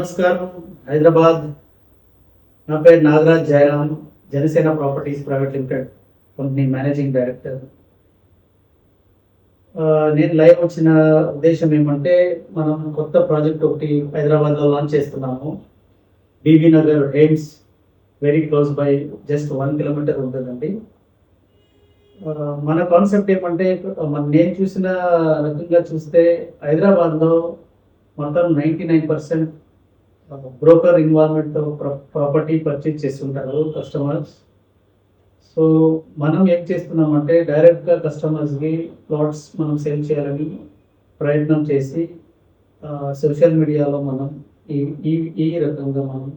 నమస్కారం. హైదరాబాద్. నా పేరు Nagaraj Jayaram, Janasena properties private limited company managing director. నేను లైవ్ వచ్చిన ఉద్దేశం ఏమంటే, మనం కొత్త ప్రాజెక్ట్ ఒకటి హైదరాబాద్లో లాంచ్ చేస్తున్నాము. బీబీ నగర్ హెయిమ్స్, very close by, just 1 kilometre ఉంటుందండి. మన కాన్సెప్ట్ ఏమంటే, నేను చూసిన రకంగా చూస్తే హైదరాబాద్లో మొత్తం 99% బ్రోకర్ ఇన్వాల్వ్మెంట్తో ప్రాపర్టీ పర్చేజ్ చేస్తుంటారు కస్టమర్స్. సో మనం ఏం చేస్తున్నామంటే, డైరెక్ట్గా కస్టమర్స్కి ప్లాట్స్ మనం సేల్ చేయాలని ప్రయత్నం చేసి సోషల్ మీడియాలో మనం ఈ ఈ ఈ రకంగా మనం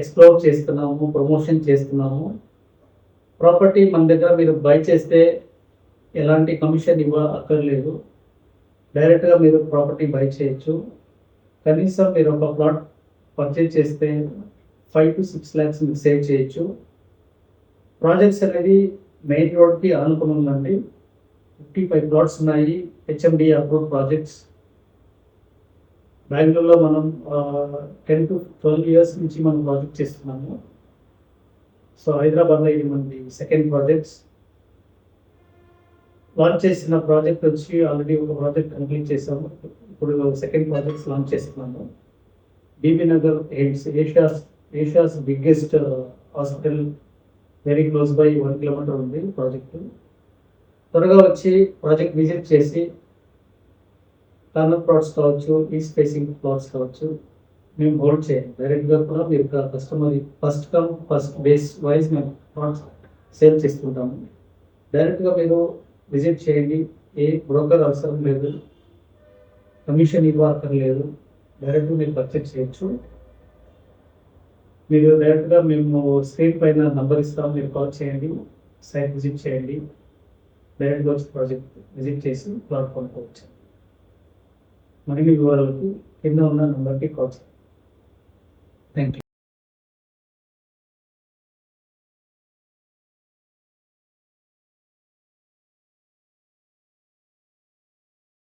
ఎక్స్ప్లోర్ చేస్తున్నాము, ప్రమోషన్ చేస్తున్నాము. ప్రాపర్టీ మన దగ్గర మీరు బై చేస్తే ఎలాంటి కమిషన్ అక్కర్లేదు. డైరెక్ట్గా మీరు ప్రాపర్టీ బై చేయొచ్చు. కనీసం మీరు ఒక ప్లాట్ పర్చేజ్ చేస్తే 5 to 6 lakhs మీరు సేవ్ చేయొచ్చు. ప్రాజెక్ట్స్ అనేది మెయిన్ రోడ్కి ఆనుకుని ఉందండి. 55 ప్లాట్స్ ఉన్నాయి, హెచ్ఎండి అప్రూవ్డ్ ప్రాజెక్ట్స్. బెంగళూరులో మనం 10 to 12 years నుంచి మనం ప్రాజెక్ట్ చేస్తున్నాము. సో హైదరాబాద్లో ఇది మనది సెకండ్ ప్రాజెక్ట్స్. లాంచ్ చేసిన ప్రాజెక్ట్ వచ్చి ఆల్రెడీ ఒక ప్రాజెక్ట్ కంప్లీట్ చేసాము. ఇప్పుడు సెకండ్ ప్రాజెక్ట్స్ లాంచ్ చేస్తున్నాము. BB Nagar AIIMS, Asia's biggest hospital, very close by 1 kilometre ఉంది ప్రాజెక్టు. త్వరగా వచ్చి ప్రాజెక్ట్ విజిట్ చేసి కార్నర్ ప్లాట్స్ కావచ్చు, ఈస్ట్ ఫేసింగ్ ప్లాట్స్ కావచ్చు, మేము హోల్డ్ చేయండి. డైరెక్ట్గా కూడా మీరు customer first come first base wise మేము ప్లాట్స్ సేల్ చేస్తుంటాము. డైరెక్ట్గా మీరు విజిట్ చేయండి. ఏ బ్రోకర్ అవసరం లేదు, కమిషన్ ఇవ్వక్కర్లేదు. డైరెక్ట్గా మీరు పర్చేజ్ చేయొచ్చు. మీరు డైరెక్ట్గా మేము స్క్రీన్ పైన నంబర్ ఇస్తాం, మీరు కాల్ చేయండి, సైట్ విజిట్ చేయండి. డైరెక్ట్గా వచ్చి ప్రాజెక్ట్ విజిట్ చేసి ప్లాట్ కొనుక్కోవచ్చు. మరిన్ని వివరాలకు కింద ఉన్న నెంబర్కి కాల్ చేయండి. Thank you.